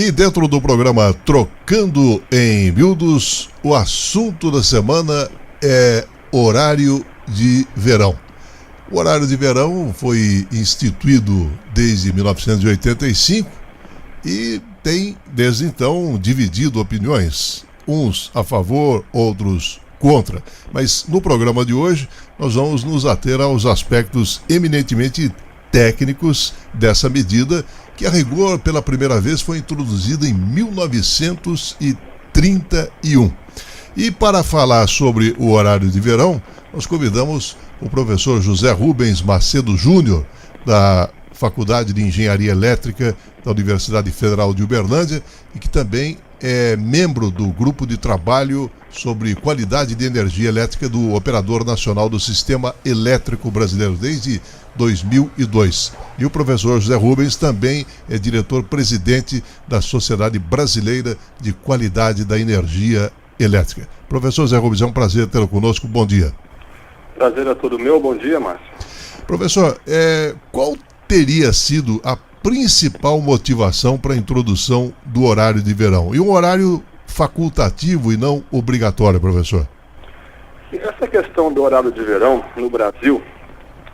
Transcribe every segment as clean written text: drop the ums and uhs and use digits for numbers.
E dentro do programa Trocando em Miúdos, o assunto da semana é horário de verão. O horário de verão foi instituído desde 1985 e tem, desde então, dividido opiniões. Uns a favor, outros contra. Mas no programa de hoje, nós vamos nos ater aos aspectos eminentemente técnicos dessa medida, que a rigor pela primeira vez foi introduzida em 1931. E para falar sobre o horário de verão, nós convidamos o professor José Rubens Macedo Júnior, da Faculdade de Engenharia Elétrica da Universidade Federal de Uberlândia, e que também é membro do grupo de trabalho sobre qualidade de energia elétrica do Operador Nacional do Sistema Elétrico Brasileiro desde 2002. E o professor José Rubens também é diretor-presidente da Sociedade Brasileira de Qualidade da Energia Elétrica. Professor José Rubens, é um prazer tê-lo conosco. Bom dia. Prazer é todo meu. Bom dia, Márcio. Professor, qual teria sido a principal motivação para a introdução do horário de verão? E um horário facultativo e não obrigatório, professor? Essa questão do horário de verão no Brasil,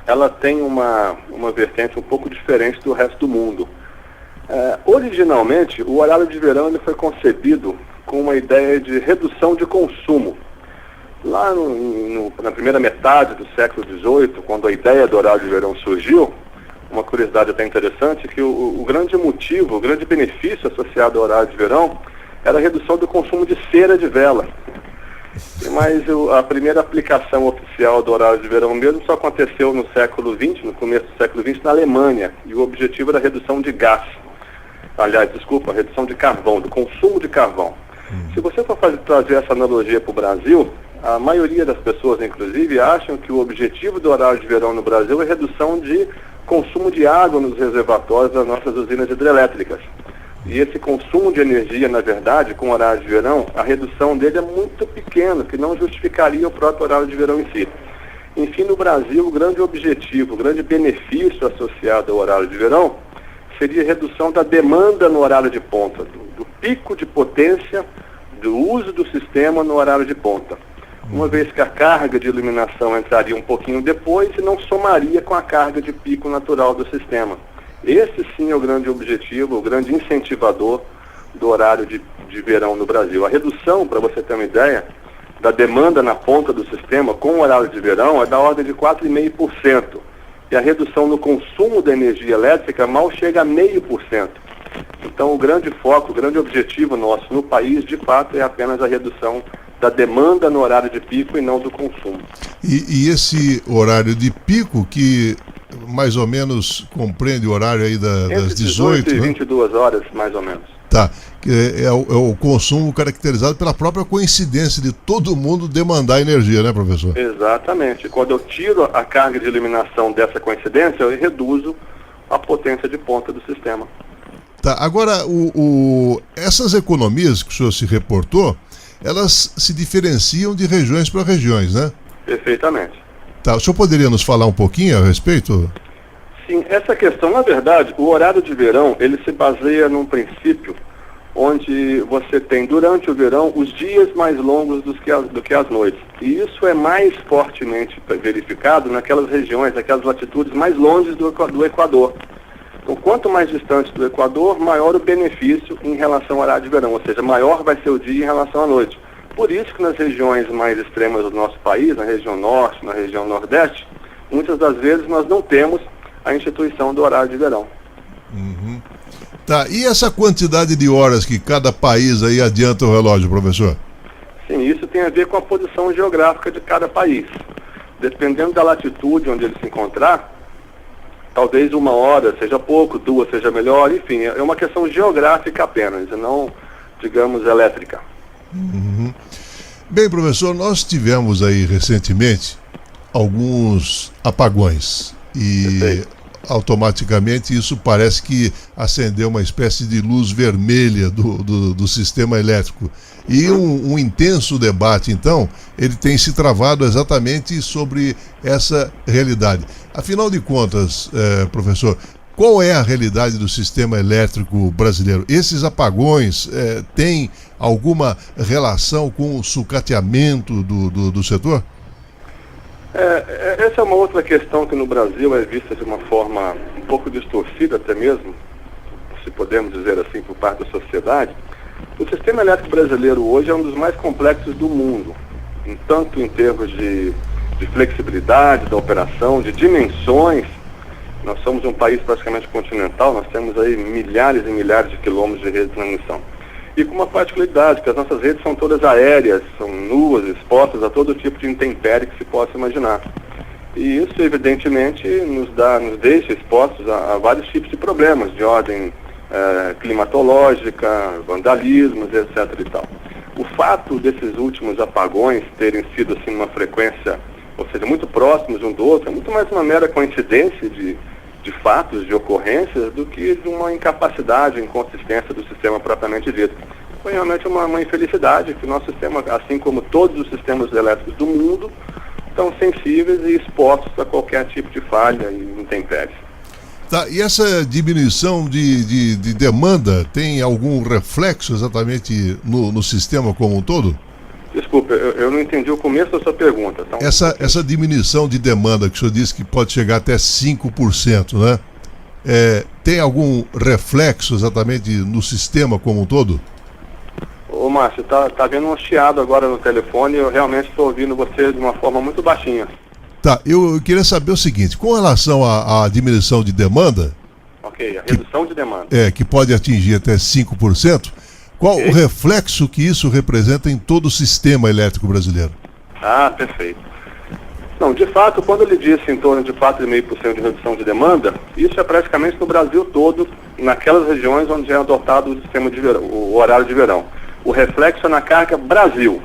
ela tem uma vertente um pouco diferente do resto do mundo. Originalmente, o horário de verão ele foi concebido com uma ideia de redução de consumo. Lá na primeira metade do século XVIII, quando a ideia do horário de verão surgiu, uma curiosidade até interessante, que o grande motivo, o grande benefício associado ao horário de verão era a redução do consumo de cera de vela. Mas a primeira aplicação oficial do horário de verão mesmo só aconteceu no século XX, no começo do século XX, na Alemanha, e o objetivo era a redução de gás. A redução de carvão, do consumo de carvão. Se você for trazer essa analogia para o Brasil, a maioria das pessoas, inclusive, acham que o objetivo do horário de verão no Brasil é a redução de consumo de água nos reservatórios das nossas usinas hidrelétricas. E esse consumo de energia, na verdade, com o horário de verão, a redução dele é muito pequena, que não justificaria o próprio horário de verão em si. Enfim, no Brasil, o grande objetivo, o grande benefício associado ao horário de verão seria a redução da demanda no horário de ponta, do pico de potência do uso do sistema no horário de ponta. Uma vez que a carga de iluminação entraria um pouquinho depois e não somaria com a carga de pico natural do sistema. Esse sim é o grande objetivo, o grande incentivador do horário de verão no Brasil. A redução, para você ter uma ideia, da demanda na ponta do sistema com o horário de verão é da ordem de 4,5%. E a redução no consumo da energia elétrica mal chega a 0,5%. Então o grande foco, o grande objetivo nosso no país, de fato, é apenas a redução da demanda no horário de pico e não do consumo. E esse horário de pico, que mais ou menos compreende o horário aí das 18 e 22 horas, mais ou menos. Tá, é o consumo caracterizado pela própria coincidência de todo mundo demandar energia, né, professor? Exatamente. Quando eu tiro a carga de eliminação dessa coincidência, eu reduzo a potência de ponta do sistema. Tá, agora, essas economias que o senhor se reportou, elas se diferenciam de regiões para regiões, né? Perfeitamente. Tá, o senhor poderia nos falar um pouquinho a respeito? Sim, essa questão, na verdade, o horário de verão, ele se baseia num princípio onde você tem, durante o verão, os dias mais longos do que as noites. E isso é mais fortemente verificado naquelas regiões, naquelas latitudes mais longe do Equador. Então, quanto mais distante do Equador, maior o benefício em relação ao horário de verão, ou seja, maior vai ser o dia em relação à noite. Por isso que nas regiões mais extremas do nosso país, na região norte, na região nordeste, muitas das vezes nós não temos a instituição do horário de verão. Uhum. Tá, e essa quantidade de horas que cada país aí adianta o relógio, professor? Sim, isso tem a ver com a posição geográfica de cada país. Dependendo da latitude onde ele se encontrar, talvez 1 hora seja pouco, 2 seja melhor, enfim, é uma questão geográfica apenas, e não, digamos, elétrica. Uhum. Bem, professor, nós tivemos aí recentemente alguns apagões e automaticamente isso parece que acendeu uma espécie de luz vermelha do sistema elétrico. E um intenso debate, então, ele tem se travado exatamente sobre essa realidade. Afinal de contas, professor, qual é a realidade do sistema elétrico brasileiro? Esses apagões têm alguma relação com o sucateamento do setor? Essa é uma outra questão que no Brasil é vista de uma forma um pouco distorcida até mesmo, se podemos dizer assim, por parte da sociedade. O sistema elétrico brasileiro hoje é um dos mais complexos do mundo, tanto em termos de flexibilidade da operação, de dimensões. Nós somos um país praticamente continental, nós temos aí milhares e milhares de quilômetros de rede de transmissão. E com uma particularidade, que as nossas redes são todas aéreas, são nuas, expostas a todo tipo de intempérie que se possa imaginar. E isso, evidentemente, nos deixa expostos a vários tipos de problemas, de ordem climatológica, vandalismos, etc. e tal. O fato desses últimos apagões terem sido assim uma frequência, ou seja, muito próximos um do outro, é muito mais uma mera coincidência de fatos, de ocorrências, do que de uma incapacidade, inconsistência do sistema propriamente dito. Foi realmente uma infelicidade que o nosso sistema, assim como todos os sistemas elétricos do mundo, estão sensíveis e expostos a qualquer tipo de falha e intempéries. Tá, e essa diminuição de demanda tem algum reflexo exatamente no sistema como um todo? Desculpa, eu não entendi o começo da sua pergunta. Então... Essa diminuição de demanda que o senhor disse que pode chegar até 5%, né? Tem algum reflexo exatamente no sistema como um todo? Ô Márcio, tá vendo um chiado agora no telefone e eu realmente estou ouvindo você de uma forma muito baixinha. Tá, eu queria saber o seguinte, com relação à diminuição de demanda... Ok, a redução de demanda. Que pode atingir até 5%, qual o reflexo que isso representa em todo o sistema elétrico brasileiro? Ah, perfeito. Não, de fato, quando ele disse em torno de 4,5% de redução de demanda, isso é praticamente no Brasil todo, naquelas regiões onde é adotado o sistema de verão, o horário de verão. O reflexo é na carga Brasil.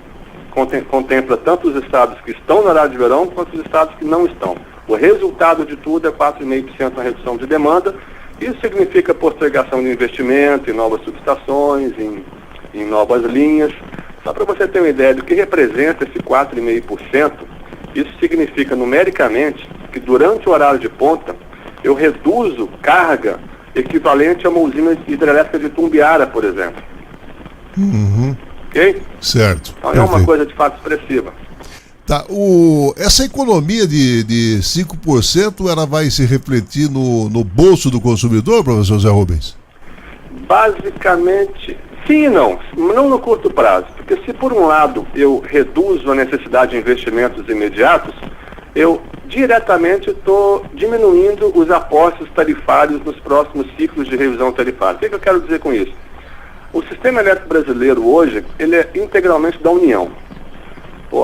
Contempla tanto os estados que estão no horário de verão, quanto os estados que não estão. O resultado de tudo é 4,5% na redução de demanda. Isso significa postergação de investimento em novas subestações, em novas linhas. Só para você ter uma ideia do que representa esse 4,5%, isso significa numericamente que durante o horário de ponta eu reduzo carga equivalente a uma usina hidrelétrica de Tumbiara, por exemplo. Uhum. Ok? Certo. Então é uma coisa de fato expressiva. Tá, essa economia de 5%, ela vai se refletir no bolso do consumidor, professor Zé Rubens? Basicamente, sim e não no curto prazo, porque se por um lado eu reduzo a necessidade de investimentos imediatos, eu diretamente estou diminuindo os aportes tarifários nos próximos ciclos de revisão tarifária. O que eu quero dizer com isso? O sistema elétrico brasileiro hoje, ele é integralmente da União.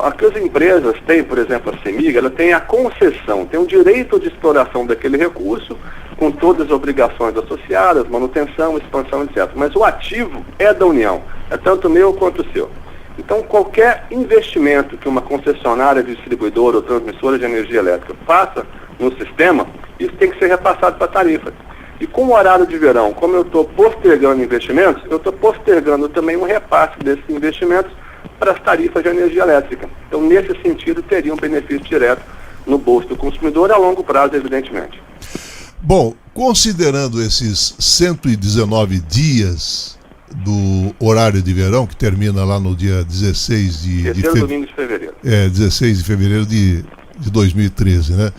Aqui as empresas têm, por exemplo, a CEMIG, ela tem a concessão, tem o direito de exploração daquele recurso, com todas as obrigações associadas, manutenção, expansão, etc. Mas o ativo é da União, é tanto meu quanto o seu. Então, qualquer investimento que uma concessionária, distribuidora ou transmissora de energia elétrica faça no sistema, isso tem que ser repassado para a tarifa. E com o horário de verão, como eu estou postergando investimentos, eu estou postergando também um repasse desses investimentos para as tarifas de energia elétrica. Então, nesse sentido, teria um benefício direto no bolso do consumidor a longo prazo, evidentemente. Bom, considerando esses 119 dias do horário de verão, que termina lá no dia 16 domingo de fevereiro. 16 de fevereiro de 2013, né?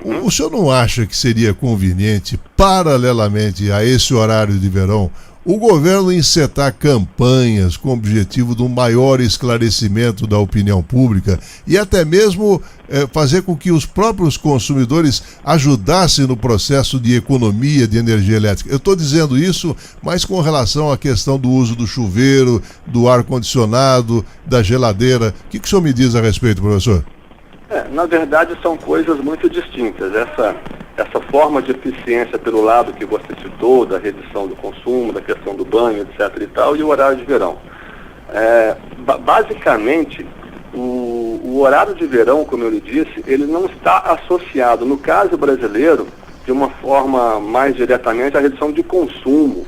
O senhor não acha que seria conveniente, paralelamente a esse horário de verão, o governo encetar campanhas com o objetivo de um maior esclarecimento da opinião pública e até mesmo fazer com que os próprios consumidores ajudassem no processo de economia de energia elétrica? Eu estou dizendo isso, mas com relação à questão do uso do chuveiro, do ar-condicionado, da geladeira. O que o senhor me diz a respeito, professor? Na verdade, são coisas muito distintas. Essa forma de eficiência pelo lado que você citou, da redução do consumo, da questão do banho, etc. e tal, e o horário de verão. Basicamente, o horário de verão, como eu lhe disse, ele não está associado, no caso brasileiro, de uma forma mais diretamente à redução de consumo.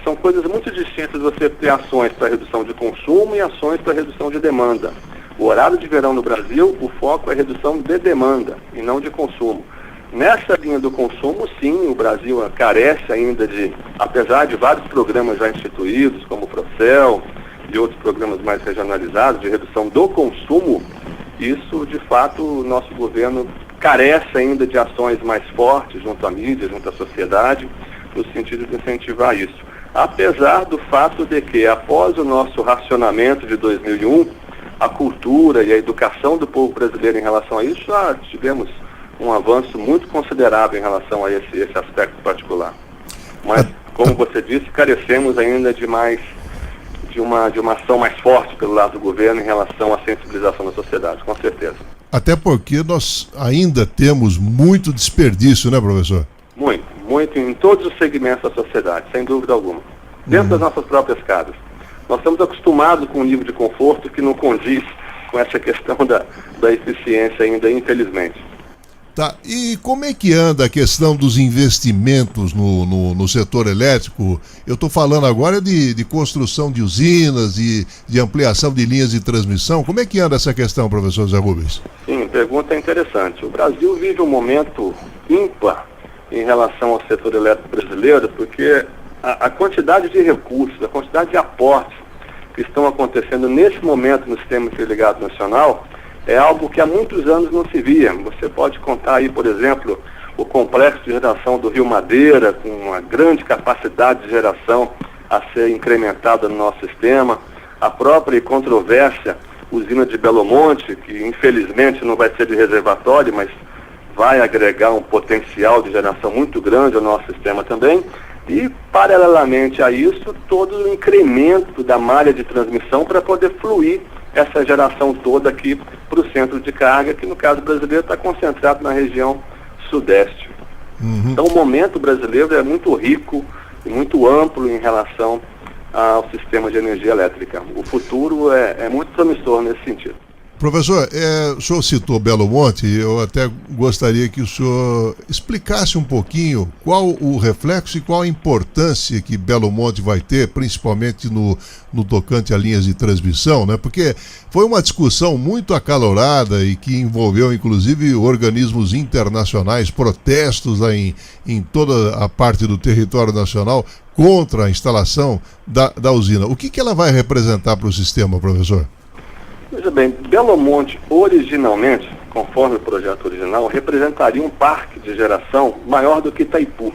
São coisas muito distintas você ter ações para redução de consumo e ações para redução de demanda. O horário de verão no Brasil, o foco é redução de demanda e não de consumo. Nessa linha do consumo, sim, o Brasil carece ainda apesar de vários programas já instituídos, como o Procel e outros programas mais regionalizados de redução do consumo, isso, de fato, o nosso governo carece ainda de ações mais fortes junto à mídia, junto à sociedade, no sentido de incentivar isso. Apesar do fato de que, após o nosso racionamento de 2001, a cultura e a educação do povo brasileiro em relação a isso, já tivemos um avanço muito considerável em relação a esse aspecto particular. Mas, como você disse, carecemos ainda de uma ação mais forte pelo lado do governo em relação à sensibilização da sociedade, com certeza. Até porque nós ainda temos muito desperdício, né, professor? Muito em todos os segmentos da sociedade, sem dúvida alguma. Dentro das nossas próprias casas. Nós estamos acostumados com um nível de conforto que não condiz com essa questão da eficiência ainda, infelizmente. Tá, e como é que anda a questão dos investimentos no setor elétrico? Eu estou falando agora de construção de usinas e de ampliação de linhas de transmissão. Como é que anda essa questão, professor Zé Rubens? Sim, pergunta interessante. O Brasil vive um momento ímpar em relação ao setor elétrico brasileiro, porque a quantidade de recursos, a quantidade de aportes que estão acontecendo nesse momento no Sistema Interligado Nacional é algo que há muitos anos não se via. Você pode contar aí, por exemplo, o complexo de geração do Rio Madeira, com uma grande capacidade de geração a ser incrementada no nosso sistema, a própria e controversa usina de Belo Monte, que infelizmente não vai ser de reservatório, mas vai agregar um potencial de geração muito grande ao nosso sistema também. E, paralelamente a isso, todo o incremento da malha de transmissão para poder fluir essa geração toda aqui para o centro de carga, que no caso brasileiro está concentrado na região sudeste. Então o momento brasileiro é muito rico e muito amplo em relação ao sistema de energia elétrica. O futuro é muito promissor nesse sentido. Professor, o senhor citou Belo Monte, eu até gostaria que o senhor explicasse um pouquinho qual o reflexo e qual a importância que Belo Monte vai ter, principalmente no tocante a linhas de transmissão, né? Porque foi uma discussão muito acalorada e que envolveu, inclusive, organismos internacionais, protestos lá em toda a parte do território nacional contra a instalação da usina. O que ela vai representar para o sistema, professor? Veja bem, Belo Monte, originalmente, conforme o projeto original, representaria um parque de geração maior do que Itaipu.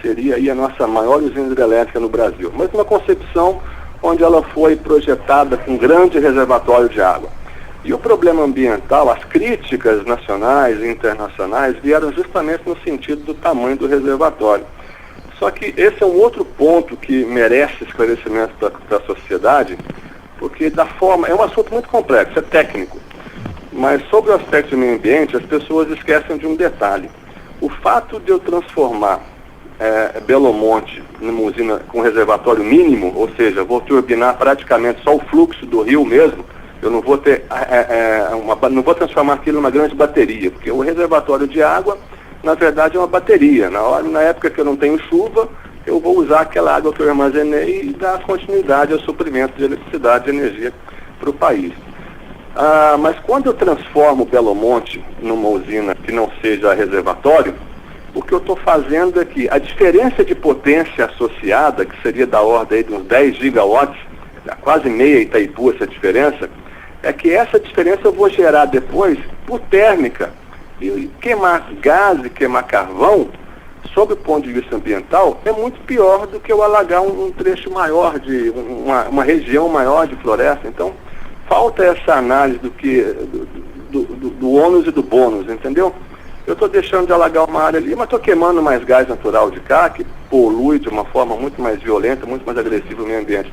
Seria aí a nossa maior usina hidrelétrica no Brasil. Mas uma concepção onde ela foi projetada com um grande reservatório de água. E o problema ambiental, as críticas nacionais e internacionais vieram justamente no sentido do tamanho do reservatório. Só que esse é um outro ponto que merece esclarecimento da sociedade, porque é um assunto muito complexo, é técnico. Mas sobre o aspecto do meio ambiente, as pessoas esquecem de um detalhe. O fato de eu transformar Belo Monte numa usina com reservatório mínimo, ou seja, vou turbinar praticamente só o fluxo do rio mesmo, eu não vou ter não vou transformar aquilo numa grande bateria, porque o reservatório de água, na verdade, é uma bateria. Na época que eu não tenho chuva, eu vou usar aquela água que eu armazenei e dar continuidade ao suprimento de eletricidade e energia para o país. Mas quando eu transformo Belo Monte numa usina que não seja reservatório, o que eu estou fazendo é que a diferença de potência associada, que seria da ordem aí de uns 10 gigawatts, quase meia Itaipu essa diferença, é que essa diferença eu vou gerar depois por térmica. E queimar gás e queimar carvão, sob o ponto de vista ambiental, é muito pior do que eu alagar um trecho maior, de uma região maior de floresta. Então, falta essa análise do ônus e do bônus, entendeu? Eu estou deixando de alagar uma área ali, mas estou queimando mais gás natural de cá, que polui de uma forma muito mais violenta, muito mais agressiva o meio ambiente.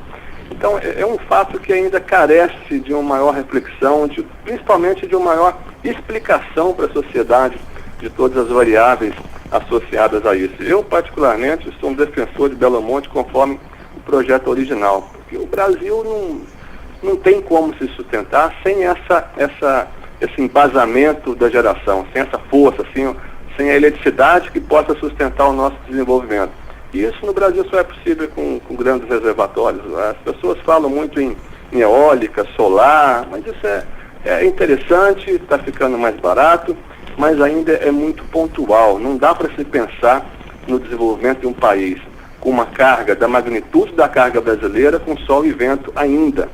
Então, é um fato que ainda carece de uma maior reflexão, principalmente de uma maior explicação para a sociedade de todas as variáveis associadas a isso. Eu, particularmente, sou um defensor de Belo Monte conforme o projeto original, porque o Brasil não tem como se sustentar sem esse embasamento da geração, sem essa força, sem a eletricidade que possa sustentar o nosso desenvolvimento. E isso no Brasil só é possível com grandes reservatórios. As pessoas falam muito em eólica, solar, mas isso é interessante, está ficando mais barato, mas ainda é muito pontual. Não dá para se pensar no desenvolvimento de um país com uma carga da magnitude da carga brasileira com sol e vento ainda.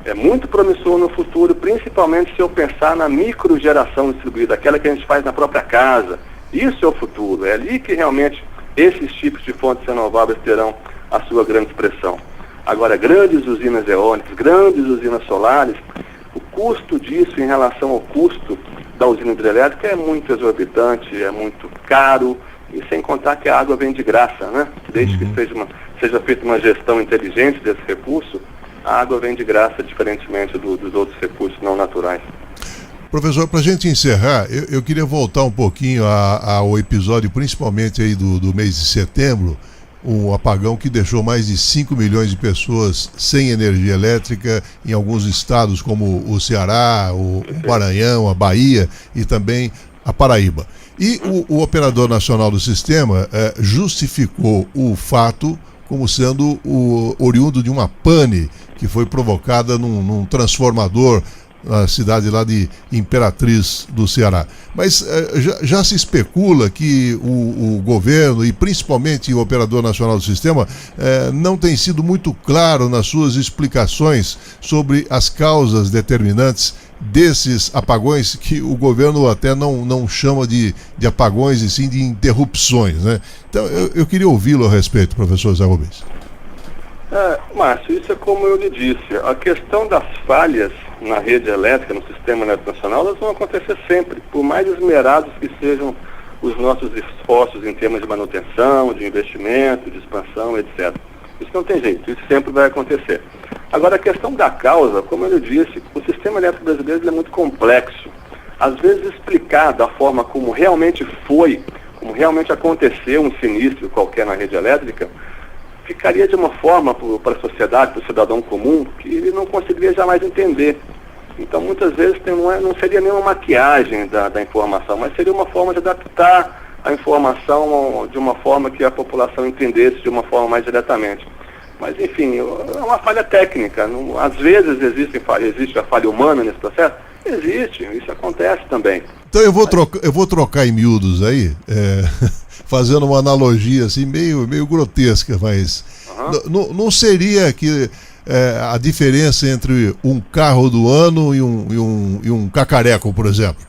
É muito promissor no futuro, principalmente se eu pensar na microgeração distribuída, aquela que a gente faz na própria casa. Isso é o futuro, é ali que realmente esses tipos de fontes renováveis terão a sua grande expressão. Agora, grandes usinas eólicas, grandes usinas solares, o custo disso em relação ao custo da usina hidrelétrica é muito exorbitante, é muito caro, e sem contar que a água vem de graça, né? Desde que seja feita uma gestão inteligente desse recurso, a água vem de graça, diferentemente dos outros recursos não naturais. Professor, para a gente encerrar, eu queria voltar um pouquinho ao episódio, principalmente aí do mês de setembro, um apagão que deixou mais de 5 milhões de pessoas sem energia elétrica em alguns estados como o Ceará, o Maranhão, a Bahia e também a Paraíba. E o operador nacional do sistema justificou o fato como sendo oriundo de uma pane que foi provocada num transformador na cidade lá de Imperatriz do Ceará. Mas já se especula que o governo e principalmente o operador nacional do sistema não tem sido muito claro nas suas explicações sobre as causas determinantes desses apagões, que o governo até não chama de apagões e sim de interrupções, né? Então eu queria ouvi-lo a respeito, professor Zé Rubens. Márcio, isso é como eu lhe disse, a questão das falhas na rede elétrica, no sistema elétrico nacional, elas vão acontecer sempre, por mais esmerados que sejam os nossos esforços em termos de manutenção, de investimento, de expansão, etc. Isso não tem jeito, isso sempre vai acontecer. Agora, a questão da causa, como eu lhe disse, o sistema elétrico brasileiro é muito complexo. Às vezes, explicar da forma como realmente foi, como realmente aconteceu um sinistro qualquer na rede elétrica, ficaria de uma forma para a sociedade, para o cidadão comum, que ele não conseguiria jamais entender. Então, muitas vezes, não seria nenhuma maquiagem da informação, mas seria uma forma de adaptar a informação de uma forma que a população entendesse de uma forma mais diretamente. Mas, enfim, é uma falha técnica. Às vezes existe a falha humana nesse processo? Existe, isso acontece também. Então eu vou trocar em miúdos aí, fazendo uma analogia assim meio grotesca, mas não seria que a diferença entre um carro do ano e um cacareco, por exemplo?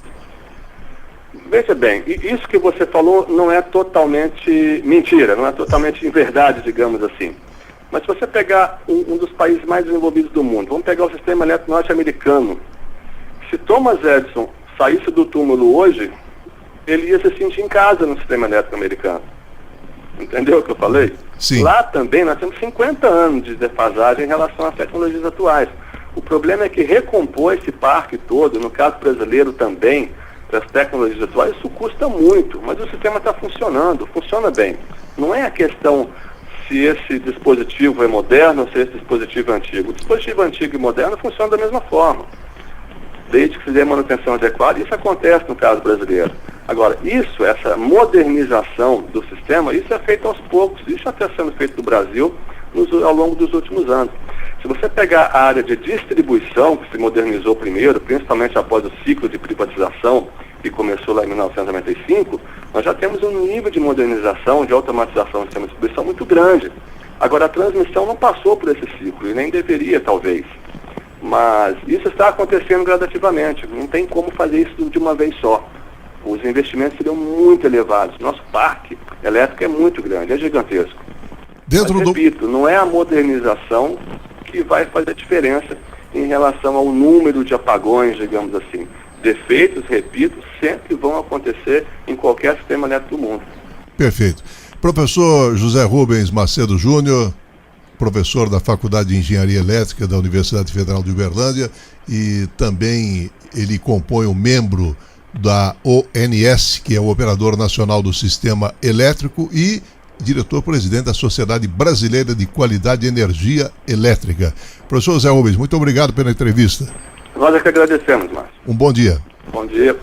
Veja bem, isso que você falou não é totalmente mentira, não é totalmente verdade, digamos assim. Mas se você pegar um dos países mais desenvolvidos do mundo, vamos pegar o sistema elétrico norte-americano. Se Thomas Edison saísse do túmulo hoje, ele ia se sentir em casa no sistema elétrico americano. Entendeu o que eu falei? Sim. Lá também nós temos 50 anos de defasagem em relação às tecnologias atuais. O problema é que recompor esse parque todo, no caso brasileiro também, para as tecnologias atuais, isso custa muito, mas o sistema está funcionando, funciona bem. Não é a questão se esse dispositivo é moderno ou se esse dispositivo é antigo. O dispositivo antigo e moderno funciona da mesma forma, desde que se dê manutenção adequada, e isso acontece no caso brasileiro. Agora, essa modernização do sistema, isso é feito aos poucos, isso até sendo feito no Brasil ao longo dos últimos anos. Se você pegar a área de distribuição, que se modernizou primeiro, principalmente após o ciclo de privatização, que começou lá em 1995, nós já temos um nível de modernização, de automatização do sistema de distribuição muito grande. Agora, a transmissão não passou por esse ciclo, e nem deveria, talvez. Mas isso está acontecendo gradativamente, não tem como fazer isso de uma vez só. Os investimentos seriam muito elevados. Nosso parque elétrico é muito grande, é gigantesco. Repito, não é a modernização que vai fazer a diferença em relação ao número de apagões, digamos assim. Defeitos, repito, sempre vão acontecer em qualquer sistema elétrico do mundo. Perfeito. Professor José Rubens Macedo Júnior, professor da Faculdade de Engenharia Elétrica da Universidade Federal de Uberlândia, e também ele compõe um membro da ONS, que é o Operador Nacional do Sistema Elétrico, e diretor-presidente da Sociedade Brasileira de Qualidade de Energia Elétrica. Professor José Rubens, muito obrigado pela entrevista. Nós é que agradecemos, Márcio. Um bom dia. Bom dia.